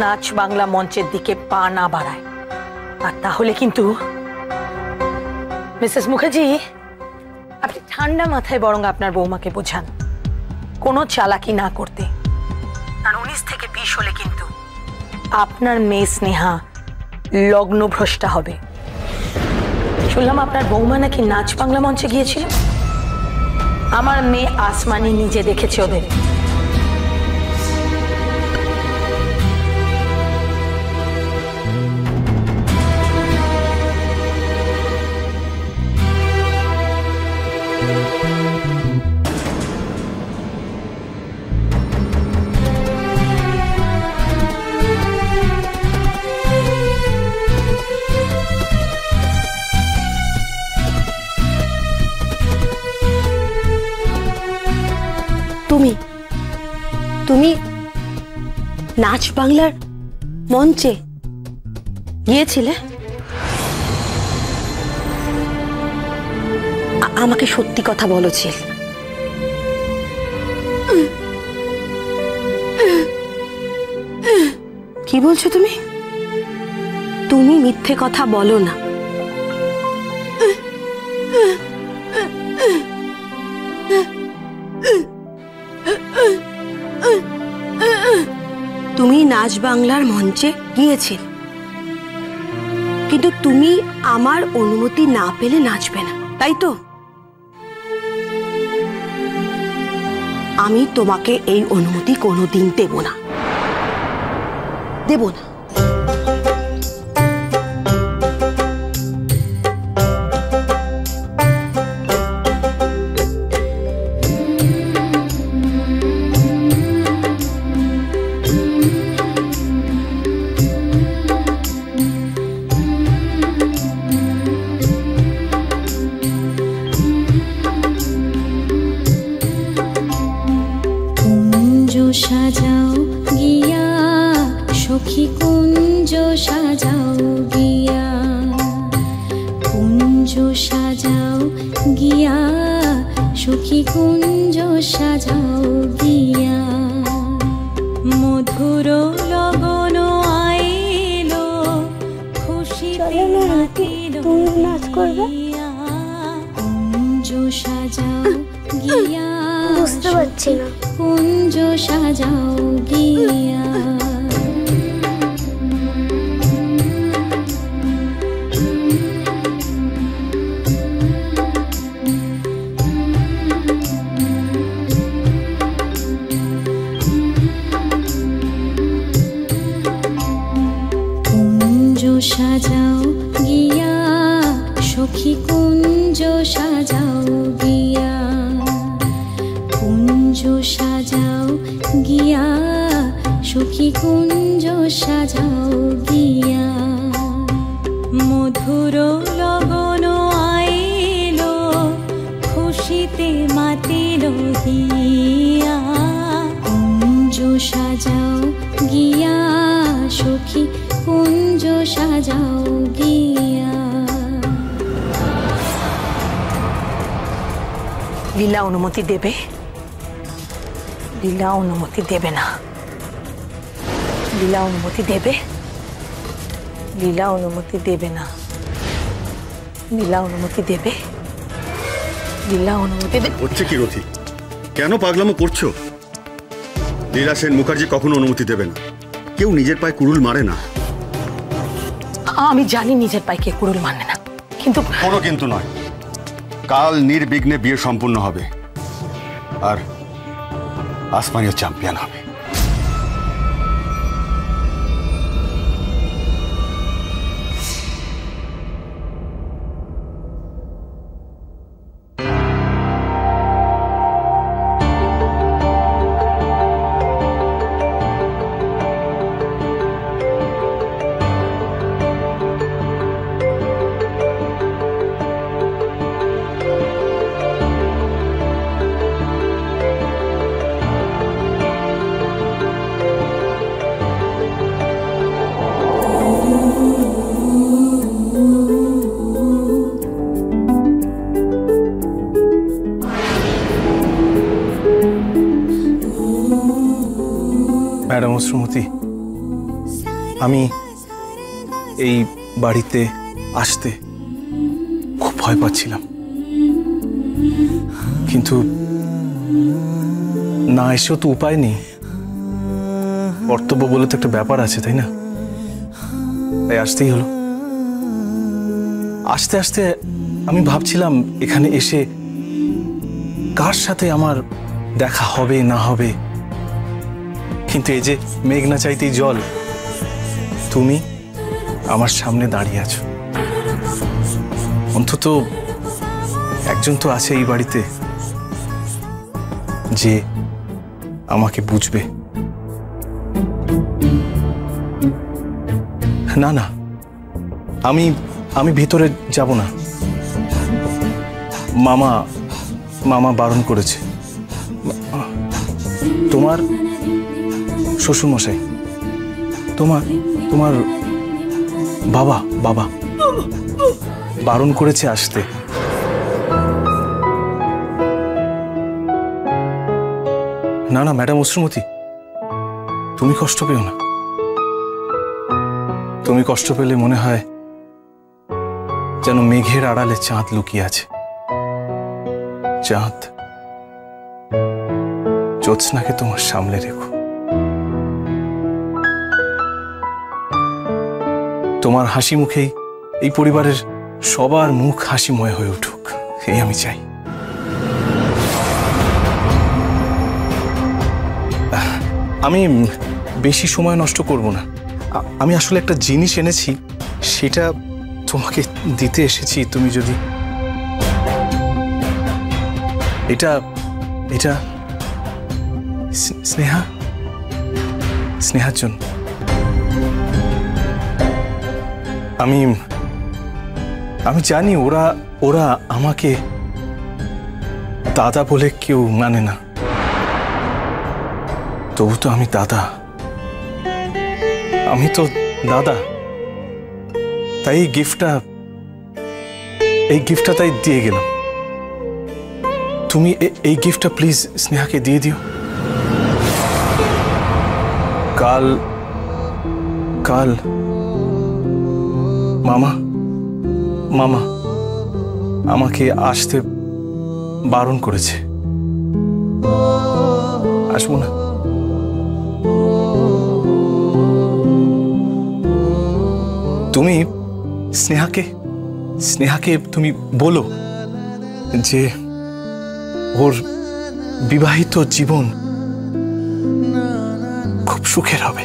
নাচ বাংলা মঞ্চের দিকে পা না বাড়ায়, আর তাহলে কিন্তু মিসেস মুখার্জি আপনি ঠান্ডা মাথায় বরং আপনার বৌমাকে বোঝান কোনো চালাকি না করতে। আর 19 থেকে 20 হলে কিন্তু আপনার মেয়ে স্নেহা লগ্নভ্রষ্টা হবে। শুনলাম আপনার বৌমা নাকি নাচ বাংলা মঞ্চে গিয়েছিল। আমার মেয়ে আসমানি নিজে দেখেছে ওদের। তুমি নাচ বাংলার মঞ্চে গিয়েছিলে? আমাকে সত্যি কথা বলো ছিল। কি বলছো তুমি? তুমি মিথ্যে কথা বলো না। তুমি নাচ বাংলার মঞ্চে গিয়েছিলে, কিন্তু তুমি আমার অনুমতি না পেলে নাচবে না, তাই তো? আমি তোমাকে এই অনুমতি কোনোদিন দেব না, দেব না। সাজাও গিয়া সখী কুঞ্জ সাজাও গিয়া, কুঞ্জ সাজাও গিয়া সখী কুঞ্জ সাজাও গিয়া, মধুর লগন আইলো খুশিতে মাতিল গিয়া, কুঞ্জ সাজাও গিয়া। বুঝতে পারছি না। কুঞ্জ সাজাও গিয়া, কুঞ্জ সাজাও গিয়া সখী কুঞ্জ সাজাও গিয়া, কুঞ্জ সাজাও গিয়া সখী কুঞ্জ সাজাও গিয়া, মধুর লগন আইলো খুশিতে মাতিল গিয়া, কুঞ্জ সাজাও গিয়া সখী কুঞ্জ সাজাও গিয়া। লীলা অনুমতি দেবে? লীলা অনুমতি দেবে না। লীলা অনুমতি দেবে? লীলা অনুমতি দেবে না। লীলা অনুমতি দেবে? লীলা অনুমতি দেবে? হচ্ছে কি রথি, কেন পাগলামো করছো? লীলা সেন মুখার্জি কখনো অনুমতি দেবে না। কেউ নিজের পায়ে কুড়ুল মারে না। আমি জানি নিজের পায়ে কে কুড়ুল মানে না, কিন্তু কোনো কিন্তু নয়। কাল নির্বিঘ্নে বিয়ে সম্পূর্ণ হবে, আর আসমানিয়া চ্যাম্পিয়ন হবে। ম্যাডাম শ্রীমতী, আমি এই বাড়িতে আসতে খুব ভয় পাচ্ছিলাম, কিন্তু না এসেও তো উপায় নেই। কর্তব্য বলে তো একটা ব্যাপার আছে, তাই না? তাই আসতেই হলো। আস্তে আস্তে আমি ভাবছিলাম এখানে এসে কার সাথে আমার দেখা হবে না হবে, কিন্তু এই যে মেঘ না চাইতেই জল, তুমি আমার সামনে দাঁড়িয়ে আছো। অন্তত একজন তো আছে এই বাড়িতে যে আমাকে বুঝবে। না না, আমি আমি ভিতরে যাব না। মামা মামা বারণ করেছে। তোমার শ্বশুরমশাই, তোমার তোমার বাবা বাবা বারণ করেছে আসতে। না না ম্যাডাম অশ্রুমতি, তুমি কষ্ট পেও না। তুমি কষ্ট পেলে মনে হয় যেন মেঘের আড়ালে চাঁদ লুকিয়ে আছে। চাঁদ, জ্যোৎস্নাকে তোমার সামলে রেখো। তোমার হাসি মুখেই এই পরিবারের সবার মুখ হাসিময় হয়ে উঠুক, এই আমি চাই। আমি বেশি সময় নষ্ট করব না। আমি আসলে একটা জিনিস এনেছি, সেটা তোমাকে দিতে এসেছি। তুমি যদি এটা এটা স্নেহা, স্নেহার জন্য। আমি জানি ওরা ওরা আমাকে দাদা বলে কেউ মানে না, তবু তো আমি দাদা, আমি তো দাদা। তাই এই গিফটটা তাই দিয়ে গেলাম। তুমি এই গিফটটা প্লিজ স্নেহাকে দিয়ে দিও। কাল কাল মামা মামা আমাকে আসতে বারণ করেছে। আসবো না? তুমি স্নেহাকে তুমি বলো যে ওর বিবাহিত জীবন খুব সুখের হবে,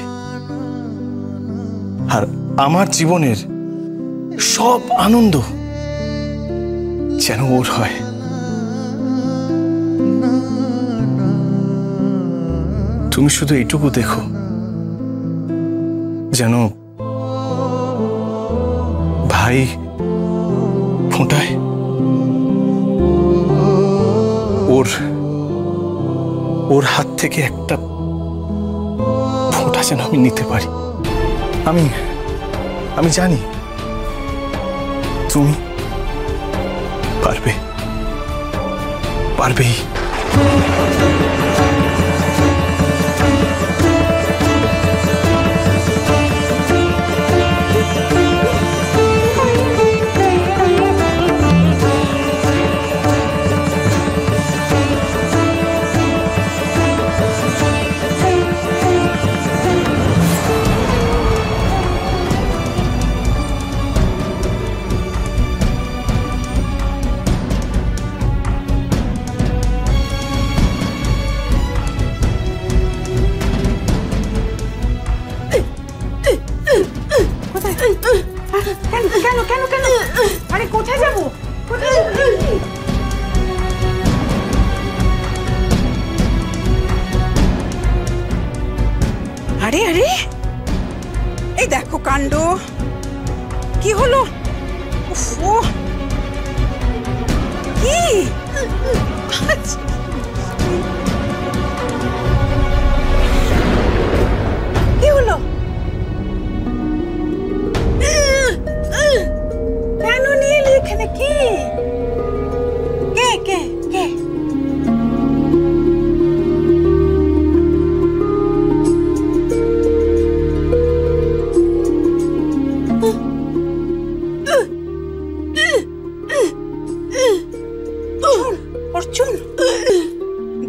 আর আমার জীবনের সব আনন্দ যেন ওর হয়। তুমি শুধু এইটুকু দেখো যেন ভাই ফোঁটায় ওর হাত থেকে একটা ফোঁটা যেন আমি নিতে পারি। আমি জানি তুমি পারবেই। আরে আরে, এই দেখো কাণ্ড, কি হলো? কি কি হলো? কেন নিয়ে এলি এখানে? কি কে কে কে?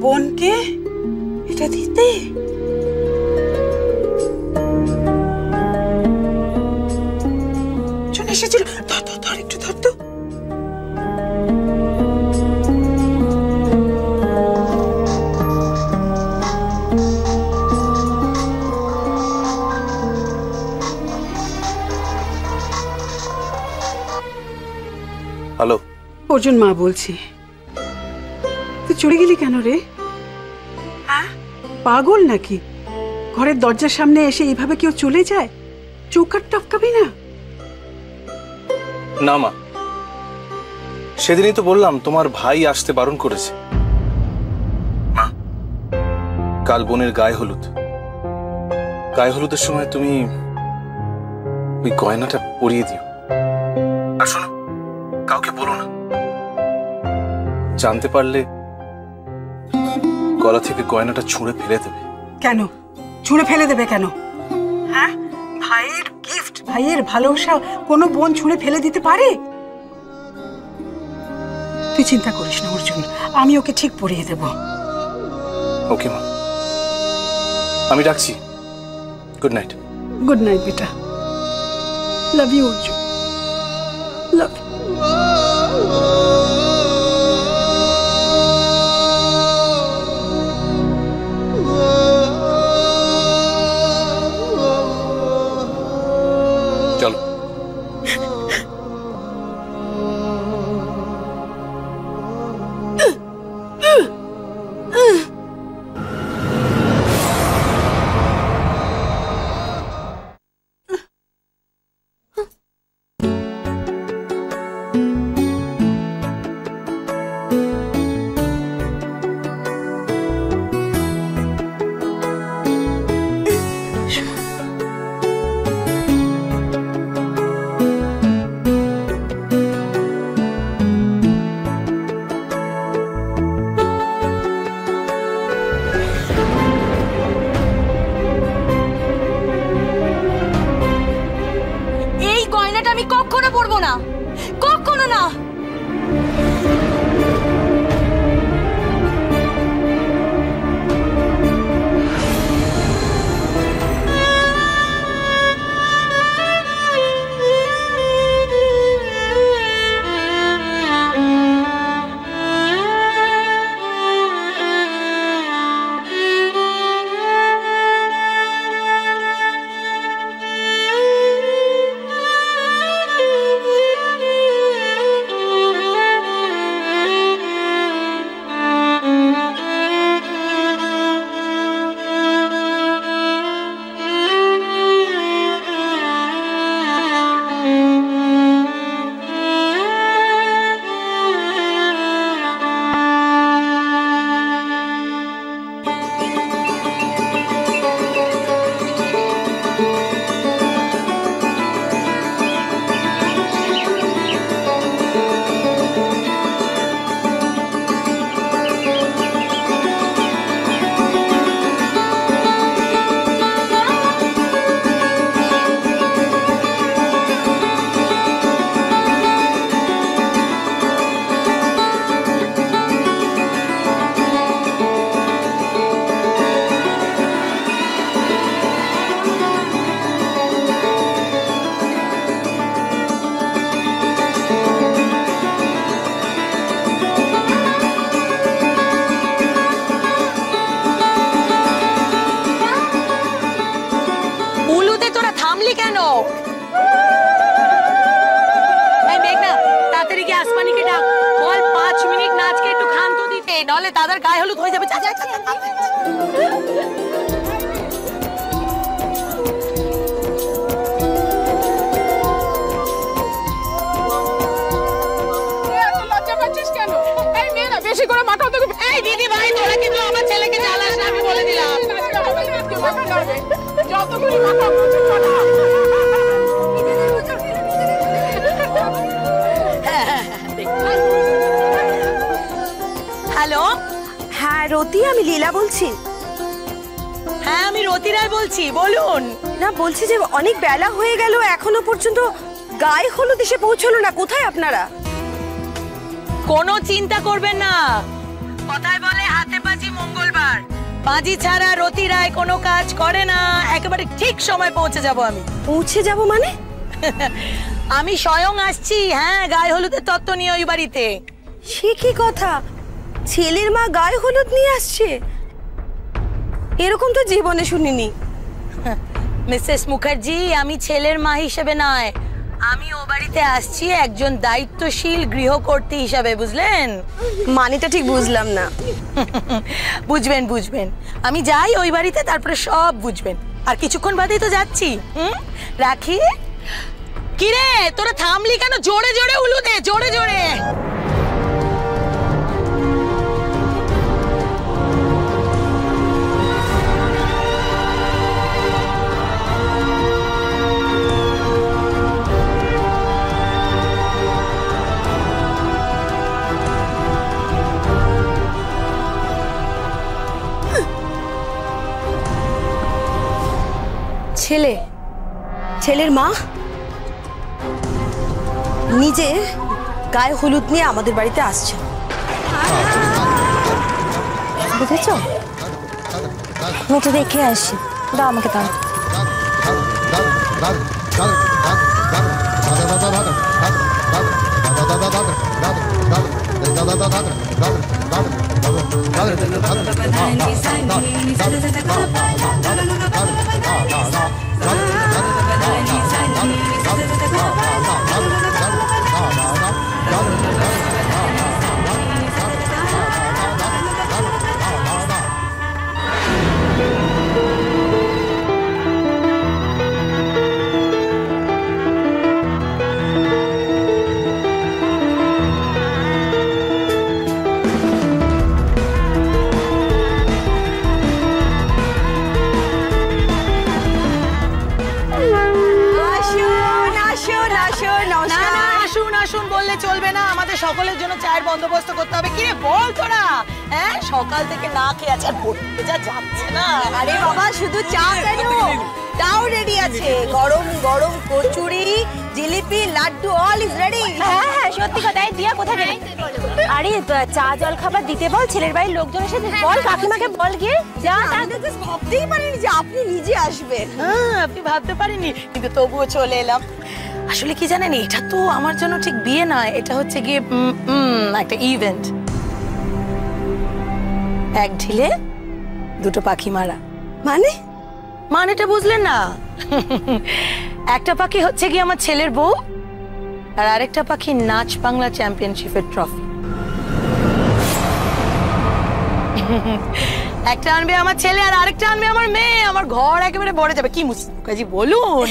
বোনকে এটা দিতে? চলে এসেছিল। ধর ধর ধর, একটু ধর তো। হ্যালো, অর্জুন মা বলছি। তুই চলে গেলি কেন রে? হ্যাঁ, পাগল নাকি? ঘরের দরজার সামনে এসে এইভাবে কেউ চলে যায়? চৌকাট টপকাবি না? না মা, সেদিনই তো বললাম তোমার ভাই আসতে বারণ করেছে। মা, কাল বোনের গায়ে হলুদ। গায়ে হলুদের সময় তুমি ওই গয়নাটা পরিয়ে দিও। আর শোনো, কাউকে বলো না। জানতে পারলে গলা থেকে গয়নাটা ছুঁড়ে ফেলে দেবে। কেন ছুঁড়ে ফেলে দেবে কেন? হ্যাঁ, ভাইয়ের গিফট, ভাইয়ের ভালোবাসা কোনো বোন ছুঁড়ে ফেলে দিতে পারে? তুই চিন্তা করিস না অর্জুন, আমি ওকে ঠিক পরিয়ে দেব। ওকে মা, আমি রাখছি। Good night. গুড নাইট বেটা। Love you Arjun, love you. চলো। আমি কখনো পরবো না, কখনো না। নাহলে দাদার গায়ে হলুদ হয়ে যাবে। বেশি করে মাথা তো এই দিদি ভাই তোরা কিন্তু আমার ছেলেকে জ্বালাস না, আমি বলে দিলাম। যতগুলি মাথা হ্যালো, হ্যাঁ রতি, আমি লীলা বলছি। হ্যাঁ আমি রতি রায় বলছি, বলুন। না বলছি যে অনেক বেলা হয়ে গেল, এখনো পর্যন্ত গায়ে হলুদ এসে পৌঁছলো না, কোথায় আপনারা? কোনো চিন্তা করবেন না, কথায় বলে হাতে বাজি পাঁজি ছাড়া রতি রায় কোনো কাজ করে না। একেবারে ঠিক সময় পৌঁছে যাব আমি। পৌঁছে যাব মানে? আমি স্বয়ং আসছি। হ্যাঁ, গায়ে হলুদের তত্ত্ব নিয়ে ওই বাড়িতে। সে কি কথা, ছেলের মা গায়ে হলুদ নিয়ে আসছে? এরকম তো জীবনে শুনিনি। মিসেস মুখার্জি, আমি ছেলের মা হিসেবে নয়, আমি ও বাড়িতে আসছি একজন দায়িত্বশীল গৃহকর্ত্রী হিসাবে, বুঝলেন? মানেটা ঠিক বুঝলাম না। বুঝবেন বুঝবেন, আমি যাই ওই বাড়িতে, তারপরে সব বুঝবেন। আর কিছুক্ষণ বাদেই তো যাচ্ছি। রাখি। কিরে, তোরা থামলি কেন? জোরে জোরে উলু দে, জোরে জোরে। ছেলের মা নিজে গায়ে হলুদ নিয়ে আমাদের বাড়িতে আসছে, বুঝেছো? আমি তো দেখে আসি, দাও আমাকে দাও। চলবে না, আমাদের সকলের জন্য চায়ের বন্দোবস্ত করতে হবে। কিরে বল তোরা, হ্যাঁ সকাল থেকে না খেয়ে আছে, আর পড়তে যা যাচ্ছে না। আরে বাবা, শুধু চা কেন, তাও রেডি আছে। গরম গরম kachori, jilipi, laddu, all is ready. হ্যাঁ হ্যাঁ, সত্যি কথাই। দিয়া কোথায় গেলে? আরে চা জল খাবার দিতে বল ছেলের বাড়ির লোকজনের সাথে, বল কাকিমাকে বল গিয়ে। যা, ভাবতেই পারিনি যে আপনি নিজে আসবেন। হ্যাঁ, আপনি ভাবতে পারিনি, কিন্তু তবুও চলে এলাম। আসলে কি জানেন, এটা তো আমার জন্য ঠিক বিয়ে নয়, এটা হচ্ছে গিয়ে একটা ইভেন্ট। এক ঢিলে দুটো পাখি মারা। মানে? মানেটা বুঝলেন না? একটা পাখি হচ্ছে গিয়ে আমার ছেলের বউ, আর আরেকটা পাখি নাচ বাংলা চ্যাম্পিয়নশিপের ট্রফি। একটা আনবে আমার ছেলে, আর আরেকটা আনবে আমার মেয়ে। আমার ঘর একেবারে ভরে যাবে। কি মুখার্জি বলুন?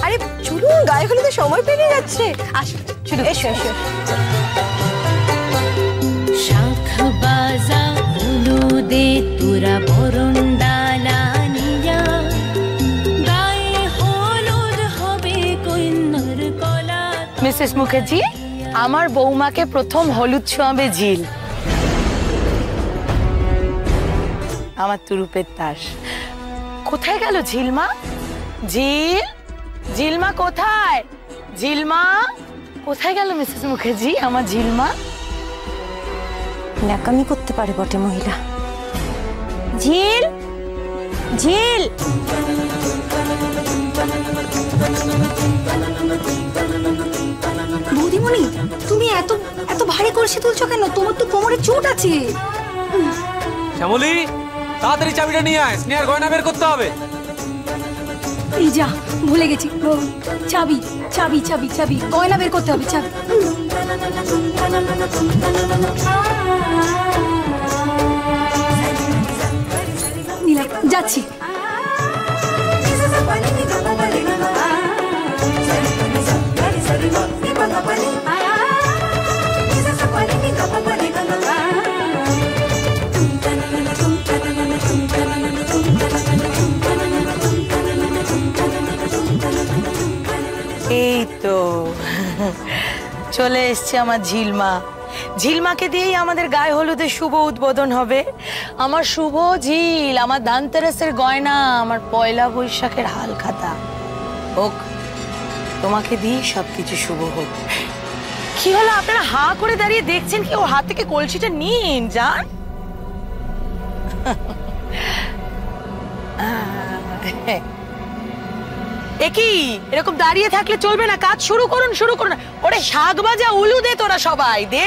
আরে চলুন, গায়ে হলুদে সময় পেরিয়ে যাচ্ছে। আসো, চলো, এসো এসো। শাখ বাজা হলুদে তোরা বরণডালা নিয়া, গায়ে হলুদ হবে কইন্নর কলা। মিসেস মুখার্জি, আমার বৌমাকে প্রথম হলুদ ছোঁয়াবে ঝিল, আমার তুরুপের তাস। কোথায় গেল ঝিলমা? ঝিল, ঝিলমা কোথায়? ঝিলমা কোথায় গেল মিসেস মুখার্জি, আমার ঝিলমা? ন্যাকামি করতে পারে বটে মহিলা। ঝিল, ঝিল। বৌদিমণি, তুমি এত এত ভারী কলসি তুলছো কেন? তোমার তো কোমরে চোট আছে। শ্যামলী, তাড়াতাড়ি চাবিটা নিয়ে আয়, স্নেহার গয়না বের করতে হবে। এই যা, ভুলে গেছি। চাবি চাবি চাবি চাবি, গয়না বের করতে হবে। চাবি। নিলাম, যাচ্ছি। এই তো চলে এসছে আমার ঝিলমা। ঝিলমাকে দিয়েই আমাদের গায়ে হলুদের শুভ উদ্বোধন হবে। আমার শুভ ঝিল, আমার ধানতেরাসের গয়না, আমার পয়লা বৈশাখের হালখাতা হোক, তোমাকে দিয়ে সবকিছু শুভ হোক। কি হলো আপনারা হা করে দাঁড়িয়ে দেখছেন কি? ওর হাত থেকে কলসিটা নিন যান। একই এরকম দাঁড়িয়ে থাকলে চলবে না, কাজ শুরু করুন। ওরে শাক ভাজা উলু দে তোরা সবাই দে।